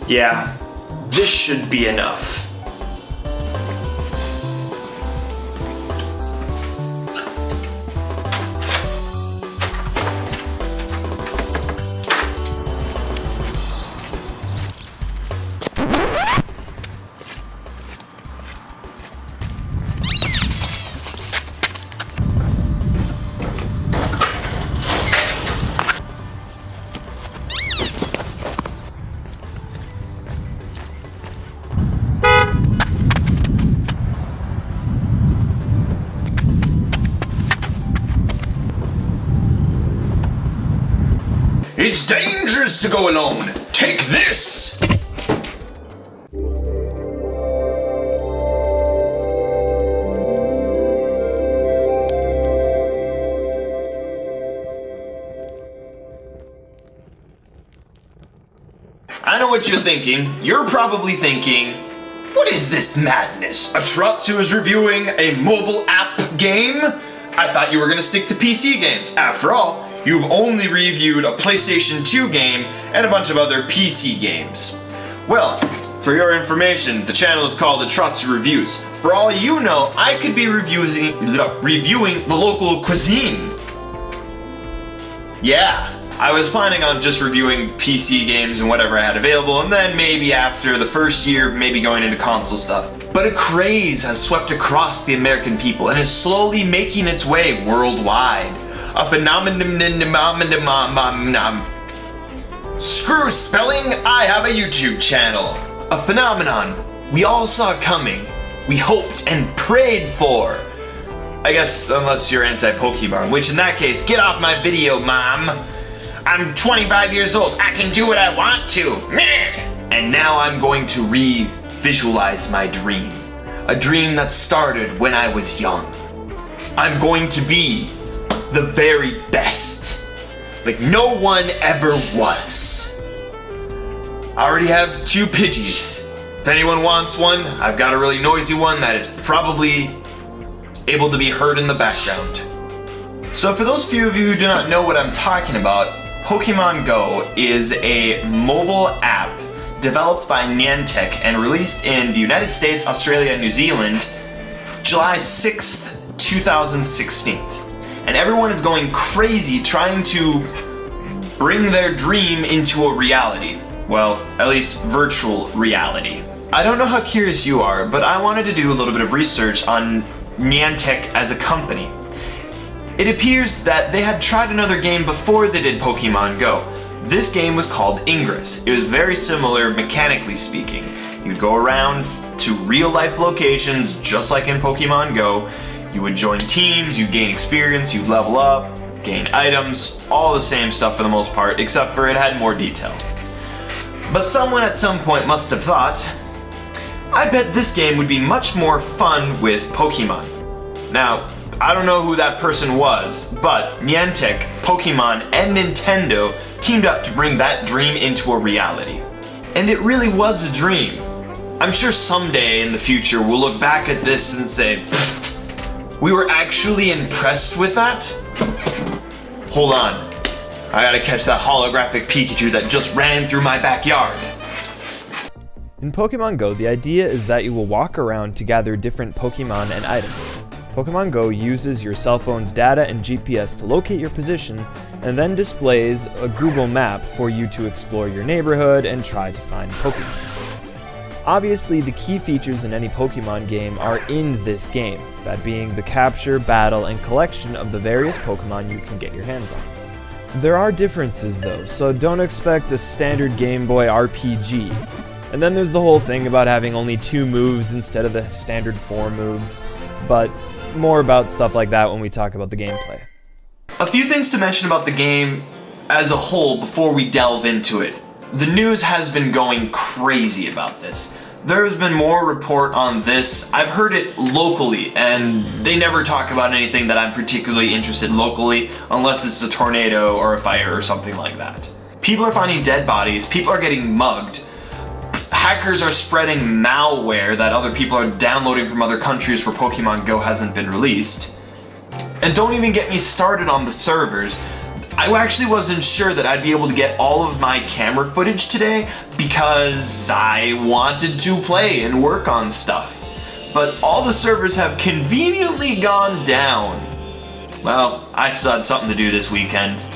Yeah, this should be enough. It's dangerous to go alone. Take this! I know what you're thinking. You're probably thinking, What is this madness? Atratzu is reviewing a mobile app game? I thought you were gonna stick to PC games. After all, you've only reviewed a PlayStation 2 game and a bunch of other PC games. Well, for your information, the channel is called Atratzu Reviews. For all you know, I could be reviewing the local cuisine. Yeah, I was planning on just reviewing PC games and whatever I had available, and then maybe after the first year, maybe going into console stuff. But a craze has swept across the American people and is slowly making its way worldwide. A phenomenon. Screw spelling, I have a YouTube channel. A phenomenon we all saw coming, we hoped and prayed for. I guess unless you're anti-Pokemon, which in that case, get off my video, Mom. I'm 25 years old, I can do what I want to. And now I'm going to visualize my dream. A dream that started when I was young. I'm going to be the very best, like no one ever was. I already have 2 Pidgeys. If anyone wants one, I've got a really noisy one that is probably able to be heard in the background. So for those few of you who do not know what I'm talking about, Pokemon Go is a mobile app developed by Niantic and released in the United States, Australia, and New Zealand, July 6th, 2016. And everyone is going crazy trying to bring their dream into a reality. Well, at least virtual reality. I don't know how curious you are, but I wanted to do a little bit of research on Niantic as a company. It appears that they had tried another game before they did Pokemon Go. This game was called Ingress. It was very similar mechanically speaking. You'd go around to real life locations just like in Pokemon Go. You would join teams, you'd gain experience, you'd level up, gain items, all the same stuff for the most part, except for it had more detail. But someone at some point must have thought, I bet this game would be much more fun with Pokemon. Now, I don't know who that person was, but Niantic, Pokemon, and Nintendo teamed up to bring that dream into a reality. And it really was a dream. I'm sure someday in the future we'll look back at this and say, we were actually impressed with that? Hold on. I gotta catch that holographic Pikachu that just ran through my backyard. In Pokemon Go, the idea is that you will walk around to gather different Pokemon and items. Pokemon Go uses your cell phone's data and GPS to locate your position, and then displays a Google map for you to explore your neighborhood and try to find Pokemon. Obviously, the key features in any Pokemon game are in this game, that being the capture, battle, and collection of the various Pokemon you can get your hands on. There are differences though, so don't expect a standard Game Boy RPG. And then there's the whole thing about having only 2 moves instead of the standard 4 moves, but more about stuff like that when we talk about the gameplay. A few things to mention about the game as a whole before we delve into it. The news has been going crazy about this. There has been more report on this. I've heard it locally, and they never talk about anything that I'm particularly interested in locally, unless it's a tornado or a fire or something like that. People are finding dead bodies, people are getting mugged, hackers are spreading malware that other people are downloading from other countries where Pokemon Go hasn't been released. And don't even get me started on the servers. I actually wasn't sure that I'd be able to get all of my camera footage today because I wanted to play and work on stuff. But all the servers have conveniently gone down. Well, I still had something to do this weekend.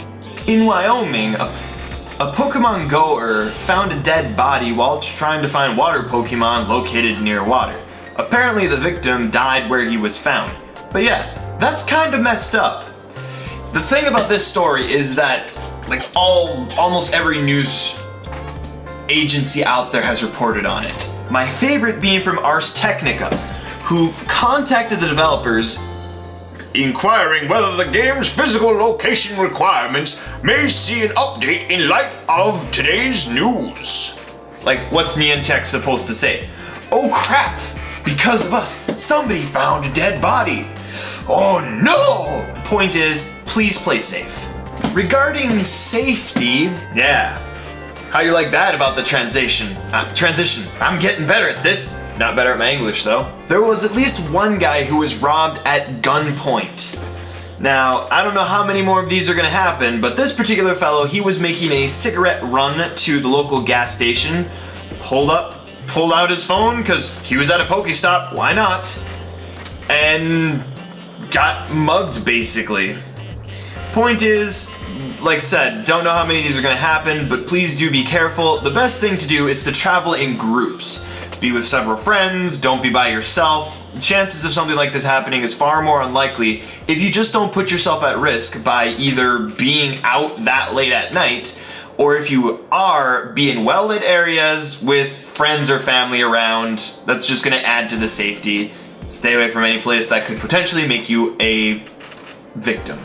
In Wyoming, a Pokemon Goer found a dead body while trying to find water Pokemon located near water. Apparently the victim died where he was found. But yeah, that's kind of messed up. The thing about this story is that like almost every news agency out there has reported on it. My favorite being from Ars Technica, who contacted the developers inquiring whether the game's physical location requirements may see an update in light of today's news. Like, what's Niantic supposed to say? Oh crap! Because of us, somebody found a dead body! Oh no! Point is, please play safe. Regarding safety, yeah. How you like that about the transition? I'm getting better at this. Not better at my English though. There was at least one guy who was robbed at gunpoint. Now, I don't know how many more of these are gonna happen, but this particular fellow, he was making a cigarette run to the local gas station, pulled out his phone, because he was at a Pokestop, why not? And got mugged, basically. Point is, like I said, don't know how many of these are gonna happen, but please do be careful. The best thing to do is to travel in groups. Be with several friends, don't be by yourself. The chances of something like this happening is far more unlikely if you just don't put yourself at risk by either being out that late at night, or if you are, be in well-lit areas with friends or family around. That's just gonna add to the safety. Stay away from any place that could potentially make you a victim.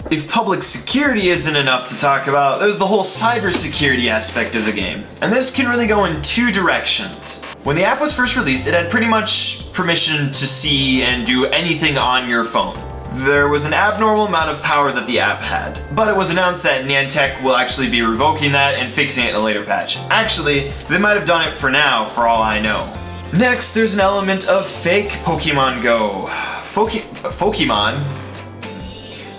If public security isn't enough to talk about, there's the whole cybersecurity aspect of the game. And this can really go in two directions. When the app was first released, it had pretty much permission to see and do anything on your phone. There was an abnormal amount of power that the app had, but it was announced that Niantic will actually be revoking that and fixing it in a later patch. Actually, they might have done it for now, for all I know. Next, there's an element of fake Pokemon Go.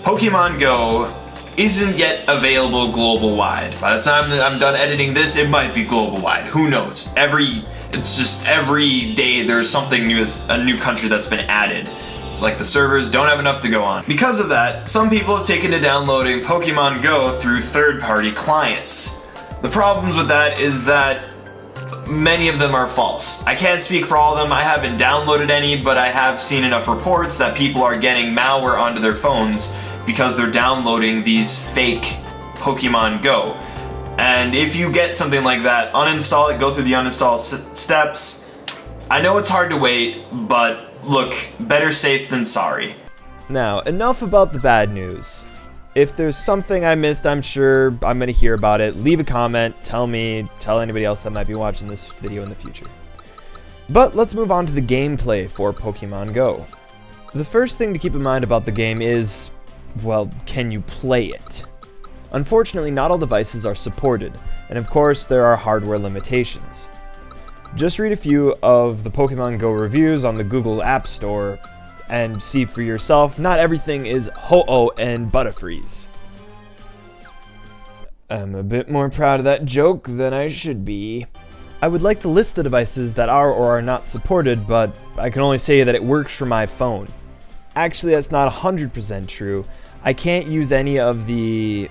Pokemon Go isn't yet available global wide. By the time that I'm done editing this, it might be global wide. Who knows? It's just every day there's something new, a new country that's been added. It's like the servers don't have enough to go on. Because of that, some people have taken to downloading Pokemon Go through third-party clients. The problems with that is that many of them are false. I can't speak for all of them, I haven't downloaded any, but I have seen enough reports that people are getting malware onto their phones because they're downloading these fake Pokemon Go. And if you get something like that, uninstall it, go through the uninstall steps. I know it's hard to wait, but look, better safe than sorry. Now, enough about the bad news. If there's something I missed, I'm sure I'm going to hear about it. Leave a comment, tell me, tell anybody else that might be watching this video in the future. But let's move on to the gameplay for Pokemon Go. The first thing to keep in mind about the game is, well, can you play it? Unfortunately, not all devices are supported, and of course there are hardware limitations. Just read a few of the Pokemon Go reviews on the Google App Store and see for yourself, not everything is Ho-Oh and Butterfreeze. I'm a bit more proud of that joke than I should be. I would like to list the devices that are or are not supported, but I can only say that it works for my phone. Actually, that's not 100% true. I can't use any of the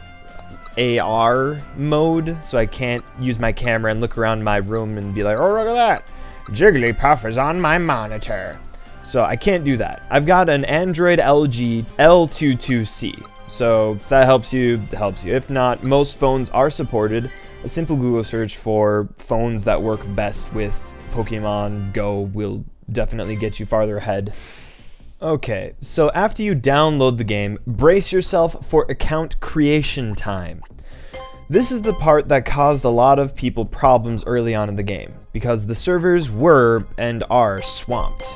AR mode, so I can't use my camera and look around my room and be like, oh, look at that, Jigglypuff is on my monitor. So I can't do that. I've got an Android LG L22C, so if that helps you, it helps you. If not, most phones are supported. A simple Google search for phones that work best with Pokemon Go will definitely get you farther ahead. Okay, so after you download the game, brace yourself for account creation time. This is the part that caused a lot of people problems early on in the game, because the servers were and are swamped.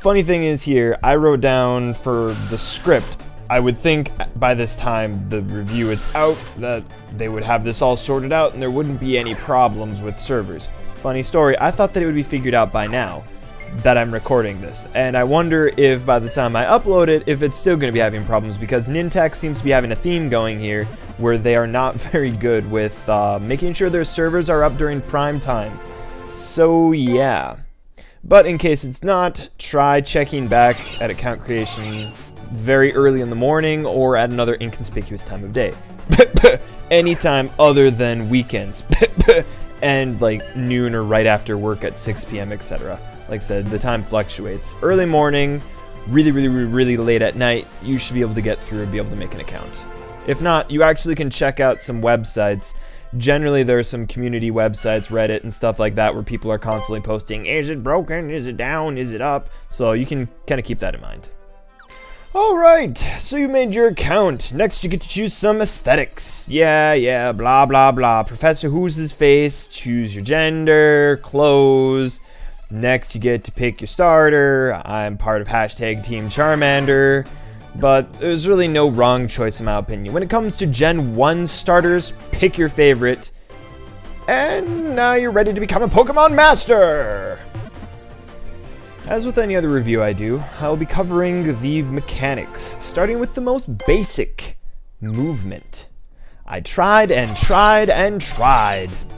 Funny thing is here, I wrote down for the script, I would think by this time the review is out that they would have this all sorted out and there wouldn't be any problems with servers. Funny story, I thought that it would be figured out by now. that I'm recording this, and I wonder if by the time I upload it, if it's still going to be having problems, because Nintex seems to be having a theme going here where they are not very good with making sure their servers are up during prime time. So yeah. But in case it's not, try checking back at account creation very early in the morning or at another inconspicuous time of day. Anytime other than weekends. And like noon or right after work at 6 p.m., etc. Like I said, the time fluctuates. Early morning, really late at night, you should be able to get through and be able to make an account. If not, you actually can check out some websites. Generally, there are some community websites, Reddit and stuff like that, where people are constantly posting, is it broken, is it down, is it up? So you can kind of keep that in mind. Alright, so you made your account. Next you get to choose some aesthetics. Yeah, blah blah blah. Professor Who's His Face, choose your gender, clothes. Next you get to pick your starter. I'm part of hashtag Team Charmander. But there's really no wrong choice in my opinion. When it comes to Gen 1 starters, pick your favorite. And now you're ready to become a Pokemon Master! As with any other review I do, I will be covering the mechanics, starting with the most basic, movement. I tried,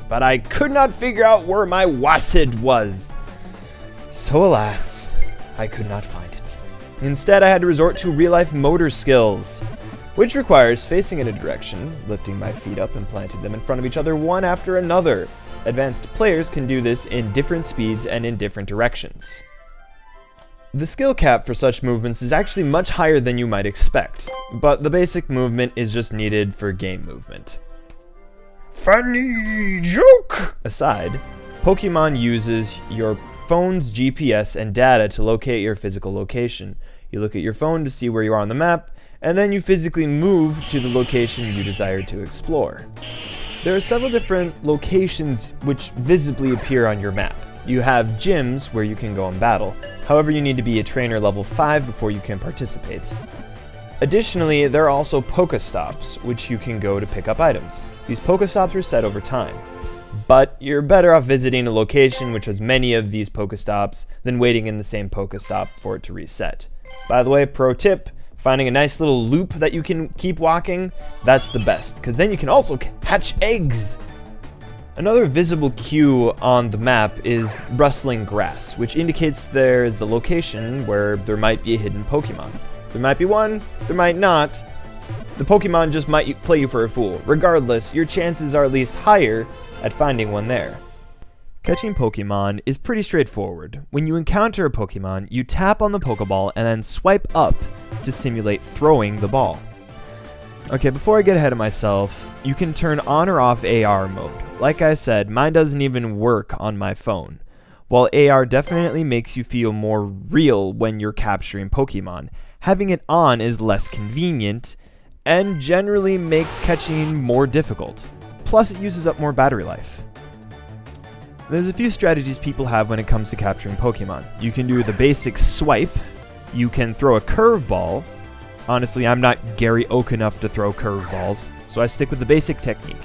but I could not figure out where my Wasid was. So alas, I could not find it. Instead, I had to resort to real-life motor skills, which requires facing in a direction, lifting my feet up and planting them in front of each other one after another. Advanced players can do this in different speeds and in different directions. The skill cap for such movements is actually much higher than you might expect, but the basic movement is just needed for game movement. Funny joke aside, Pokemon uses your phone's GPS and data to locate your physical location. You look at your phone to see where you are on the map, and then you physically move to the location you desire to explore. There are several different locations which visibly appear on your map. You have gyms where you can go and battle. However, you need to be a trainer level 5 before you can participate. Additionally, there are also Pokestops, which you can go to pick up items. These Pokestops are set over time. But you're better off visiting a location which has many of these Pokestops than waiting in the same Pokestop for it to reset. By the way, pro tip, finding a nice little loop that you can keep walking, that's the best, because then you can also hatch eggs! Another visible cue on the map is rustling grass, which indicates there is the location where there might be a hidden Pokemon. There might be one, there might not. The Pokemon just might play you for a fool. Regardless, your chances are at least higher at finding one there. Catching Pokemon is pretty straightforward. When you encounter a Pokemon, you tap on the Pokeball and then swipe up to simulate throwing the ball. Okay, before I get ahead of myself, you can turn on or off AR mode. Like I said, mine doesn't even work on my phone. While AR definitely makes you feel more real when you're capturing Pokemon, having it on is less convenient and generally makes catching more difficult. Plus, it uses up more battery life. There's a few strategies people have when it comes to capturing Pokemon. You can do the basic swipe, you can throw a curveball. Honestly, I'm not Gary Oak enough to throw curveballs, so I stick with the basic technique.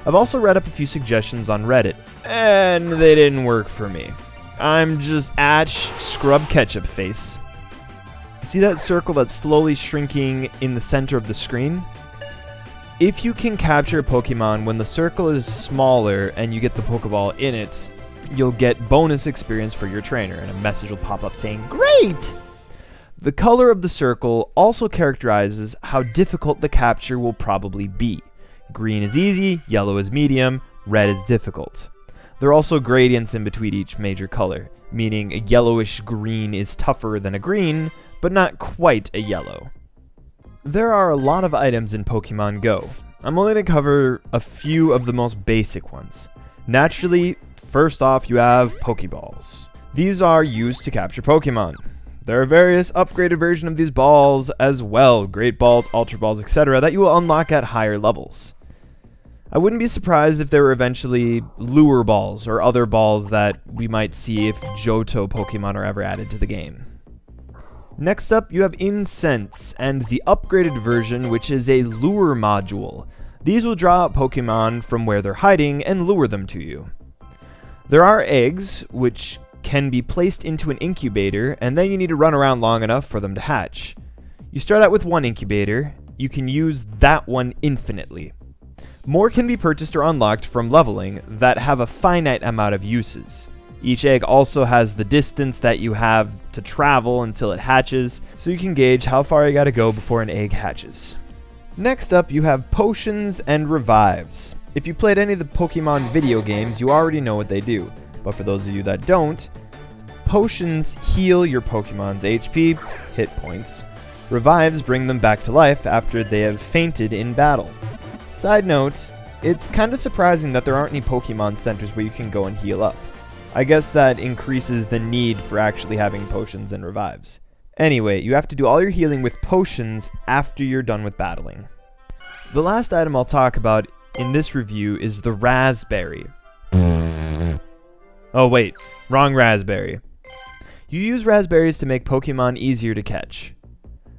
I've also read up a few suggestions on Reddit, and they didn't work for me. I'm just Scrub Ketchup Face. See that circle that's slowly shrinking in the center of the screen? If you can capture a Pokemon when the circle is smaller and you get the Pokeball in it, you'll get bonus experience for your trainer, and a message will pop up saying, "Great!" The color of the circle also characterizes how difficult the capture will probably be. Green is easy, yellow is medium, red is difficult. There are also gradients in between each major color, meaning a yellowish green is tougher than a green, but not quite a yellow. There are a lot of items in Pokemon Go. I'm only going to cover a few of the most basic ones. Naturally, first off you have Pokeballs. These are used to capture Pokemon. There are various upgraded versions of these balls as well, Great Balls, Ultra Balls, etc. that you will unlock at higher levels. I wouldn't be surprised if there were eventually Lure Balls or other balls that we might see if Johto Pokemon are ever added to the game. Next up, you have Incense and the upgraded version, which is a lure module. These will draw out Pokemon from where they're hiding and lure them to you. There are eggs, which can be placed into an incubator, and then you need to run around long enough for them to hatch. You start out with one incubator. You can use that one infinitely. More can be purchased or unlocked from leveling that have a finite amount of uses. Each egg also has the distance that you have to travel until it hatches, so you can gauge how far you gotta go before an egg hatches. Next up, you have potions and revives. If you played any of the Pokemon video games, you already know what they do. But for those of you that don't, potions heal your Pokemon's HP, hit points. Revives bring them back to life after they have fainted in battle. Side note, it's kinda surprising that there aren't any Pokemon centers where you can go and heal up. I guess that increases the need for actually having potions and revives. Anyway, you have to do all your healing with potions after you're done with battling. The last item I'll talk about in this review is the raspberry. Oh wait, wrong raspberry. You use raspberries to make Pokemon easier to catch.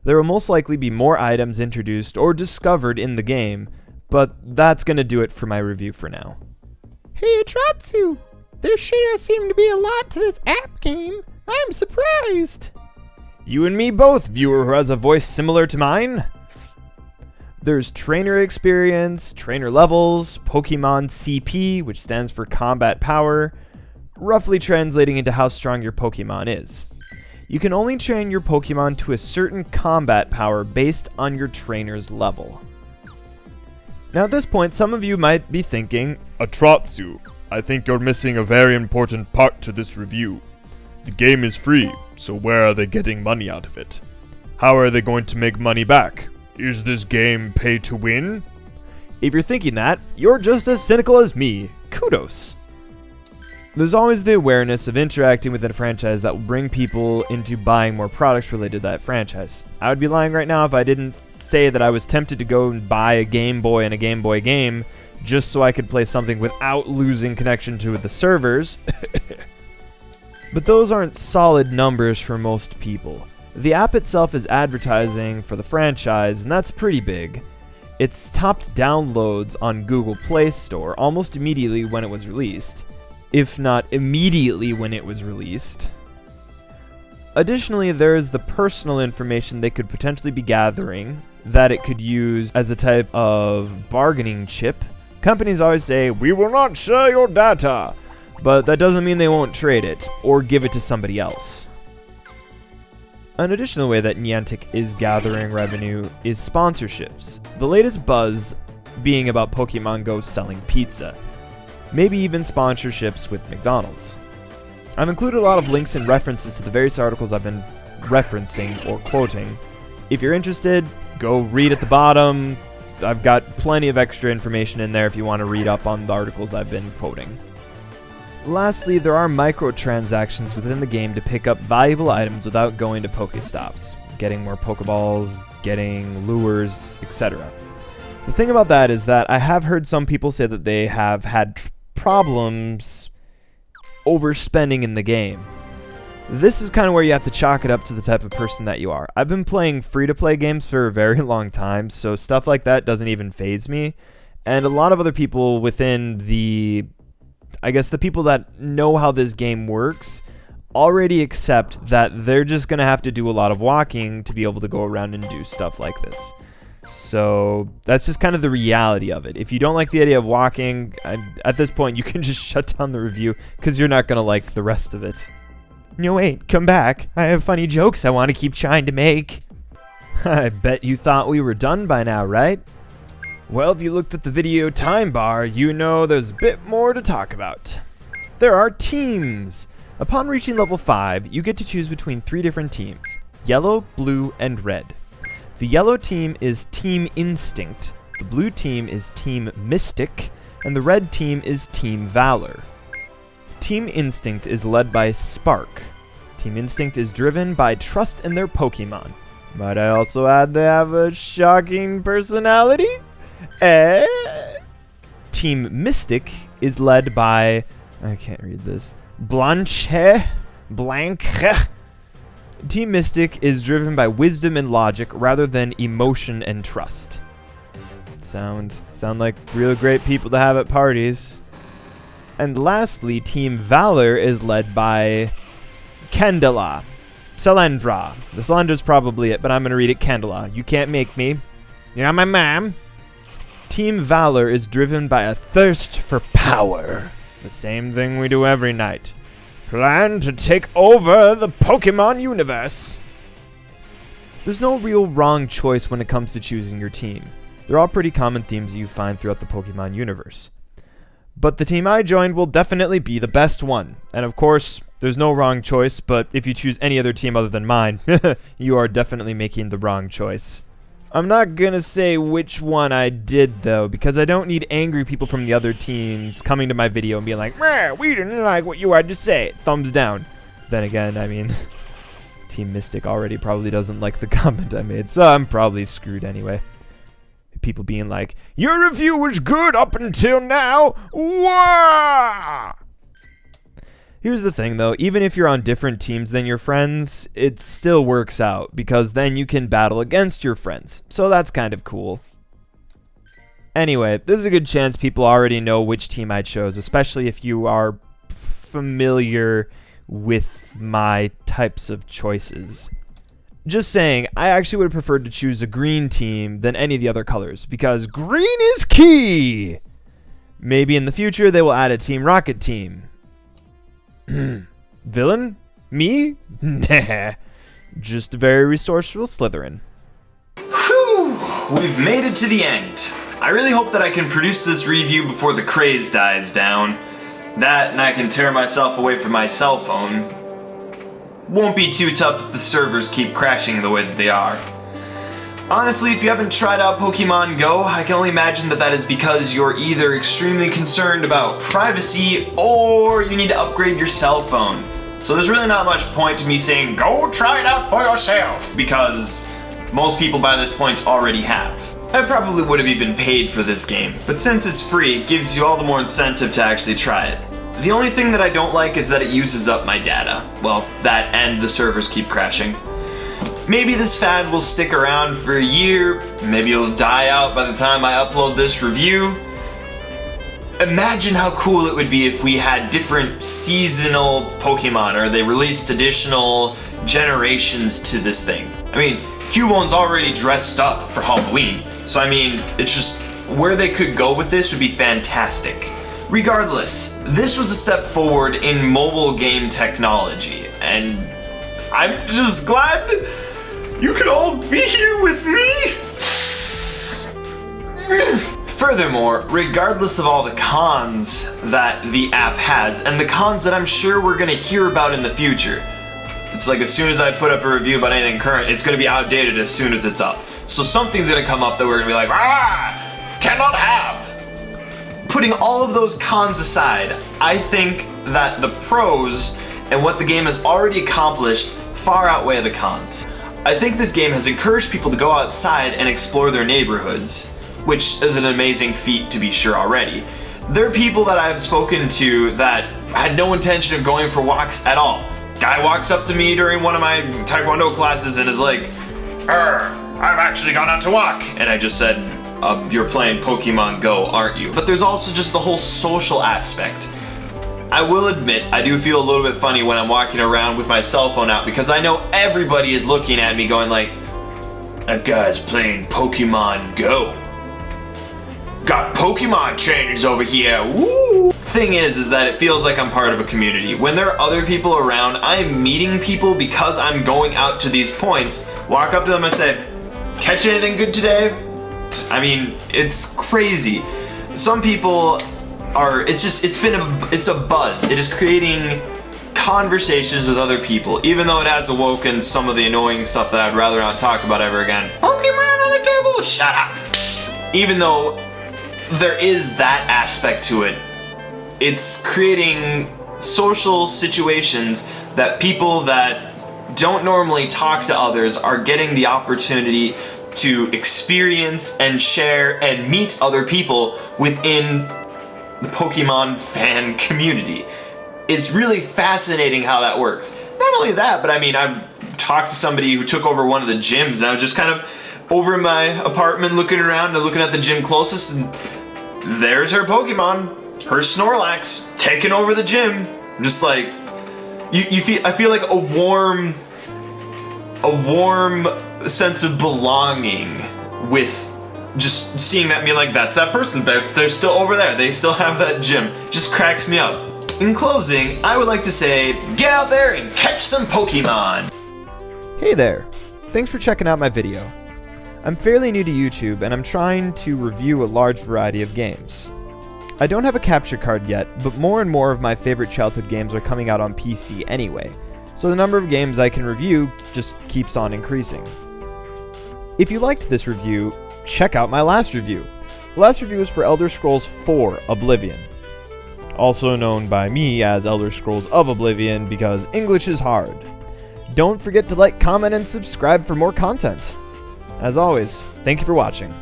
There will most likely be more items introduced or discovered in the game, but that's gonna do it for my review for now. Hey Atratzu! There sure seem to be a lot to this app game. I'm surprised. You and me both, viewer who has a voice similar to mine. There's trainer experience, trainer levels, Pokemon CP, which stands for combat power, roughly translating into how strong your Pokemon is. You can only train your Pokemon to a certain combat power based on your trainer's level. Now at this point, some of you might be thinking, Atratzu, I think you're missing a very important part to this review. The game is free, so where are they getting money out of it? How are they going to make money back? Is this game pay to win? If you're thinking that, you're just as cynical as me. Kudos. There's always the awareness of interacting within a franchise that will bring people into buying more products related to that franchise. I would be lying right now if I didn't say that I was tempted to go and buy a Game Boy and a Game Boy game just so I could play something without losing connection to the servers. But those aren't solid numbers for most people. The app itself is advertising for the franchise, and that's pretty big. It's topped downloads on Google Play Store almost immediately when it was released, if not immediately when it was released. Additionally, there is the personal information they could potentially be gathering that it could use as a type of bargaining chip. Companies always say, "We will not share your data," but that doesn't mean they won't trade it or give it to somebody else. An additional way that Niantic is gathering revenue is sponsorships. The latest buzz being about Pokemon Go selling pizza. Maybe even sponsorships with McDonald's. I've included a lot of links and references to the various articles I've been referencing or quoting. If you're interested, go read at the bottom. I've got plenty of extra information in there if you want to read up on the articles I've been quoting. Lastly, there are microtransactions within the game to pick up valuable items without going to Pokestops, getting more Pokeballs, getting lures, etc. The thing about that is that I have heard some people say that they have had problems overspending in the game. This is kind of where you have to chalk it up to the type of person that you are. I've been playing free-to-play games for a very long time, so stuff like that doesn't even faze me. And a lot of other people within the people that know how this game works already accept that they're just going to have to do a lot of walking to be able to go around and do stuff like this. So that's just kind of the reality of it. If you don't like the idea of walking, at this point you can just shut down the review because you're not going to like the rest of it. No, wait, come back. I have funny jokes I want to keep trying to make. I bet you thought we were done by now, right? Well, if you looked at the video time bar, you know there's a bit more to talk about. There are teams. Upon reaching level 5, you get to choose between 3 different teams: yellow, blue, and red. The yellow team is Team Instinct, the blue team is Team Mystic, and the red team is Team Valor. Team Instinct is led by Spark. Team Instinct is driven by trust in their Pokemon. Might I also add they have a shocking personality? Team Mystic is led by, I can't read this, Blanche. Team Mystic is driven by wisdom and logic rather than emotion and trust. Sound like real great people to have at parties. And lastly, Team Valor is led by Candela. Selendra. The Selendra's probably it, but I'm going to read it Candela. You can't make me. You're not my mom. Team Valor is driven by a thirst for power. The same thing we do every night. Plan to take over the Pokemon universe. There's no real wrong choice when it comes to choosing your team. They're all pretty common themes you find throughout the Pokemon universe. But the team I joined will definitely be the best one. And of course, there's no wrong choice, but if you choose any other team other than mine, you are definitely making the wrong choice. I'm not gonna say which one I did though, because I don't need angry people from the other teams coming to my video and being like, we didn't like what you had to say, thumbs down. Then again, I mean, Team Mystic already probably doesn't like the comment I made, so I'm probably screwed anyway. People being like, your review was good up until now, wah! Here's the thing though, even if you're on different teams than your friends, it still works out, because then you can battle against your friends, so that's kind of cool. Anyway, there's a good chance people already know which team I chose, especially if you are familiar with my types of choices. Just saying, I actually would have preferred to choose a green team than any of the other colors, because green is key! Maybe in the future they will add a Team Rocket team. Villain? Me? Nah. Just a very resourceful Slytherin. Whew! We've made it to the end. I really hope that I can produce this review before the craze dies down. That, and I can tear myself away from my cell phone. Won't be too tough if the servers keep crashing the way that they are. Honestly, if you haven't tried out Pokemon Go, I can only imagine that that is because you're either extremely concerned about privacy or you need to upgrade your cell phone. So there's really not much point to me saying, go try it out for yourself, because most people by this point already have. I probably would have even paid for this game, but since it's free, it gives you all the more incentive to actually try it. The only thing that I don't like is that it uses up my data. Well, that and the servers keep crashing. Maybe this fad will stick around for a year, maybe it'll die out by the time I upload this review. Imagine how cool it would be if we had different seasonal Pokemon, or they released additional generations to this thing. I mean, Cubone's already dressed up for Halloween, so I mean, it's just, where they could go with this would be fantastic. Regardless, this was a step forward in mobile game technology, and I'm just glad you could all be here with me! Furthermore, regardless of all the cons that the app has, and the cons that I'm sure we're gonna hear about in the future, it's like as soon as I put up a review about anything current, it's gonna be outdated as soon as it's up. So something's gonna come up that we're gonna be like, cannot have! Putting all of those cons aside, I think that the pros and what the game has already accomplished far outweigh the cons. I think this game has encouraged people to go outside and explore their neighborhoods, which is an amazing feat to be sure already. There are people that I've spoken to that had no intention of going for walks at all. Guy walks up to me during one of my Taekwondo classes and is like, I've actually gone out to walk. And I just said, you're playing Pokemon Go, aren't you? But there's also just the whole social aspect. I will admit, I do feel a little bit funny when I'm walking around with my cell phone out, because I know everybody is looking at me going like, that guy's playing Pokemon Go. Got Pokemon trainers over here, woo! Thing is that it feels like I'm part of a community. When there are other people around, I'm meeting people because I'm going out to these points, walk up to them and say, catch anything good today? I mean, it's crazy. Some people are, it's a buzz. It is creating conversations with other people, even though it has awoken some of the annoying stuff that I'd rather not talk about ever again. Pokemon on the table, shut up! Even though there is that aspect to it, it's creating social situations that people that don't normally talk to others are getting the opportunity to experience and share and meet other people within the Pokemon fan community. It's really fascinating how that works. Not only that, but I mean, I've talked to somebody who took over one of the gyms, and I was just kind of over in my apartment looking around and looking at the gym closest, and there's her Pokemon. her Snorlax taking over the gym. Just like I feel like a warm sense of belonging with just seeing that, me like, that's that person, they're still over there, they still have that gym. Just cracks me up. In closing, I would like to say, get out there and catch some Pokemon. Hey there, thanks for checking out my video. I'm fairly new to YouTube and I'm trying to review a large variety of games. I don't have a capture card yet, but more and more of my favorite childhood games are coming out on PC anyway, so the number of games I can review just keeps on increasing. If you liked this review, check out my last review. The last review was for Elder Scrolls 4 Oblivion, also known by me as Elder Scrolls of Oblivion because English is hard. Don't forget to like, comment, and subscribe for more content. As always, thank you for watching.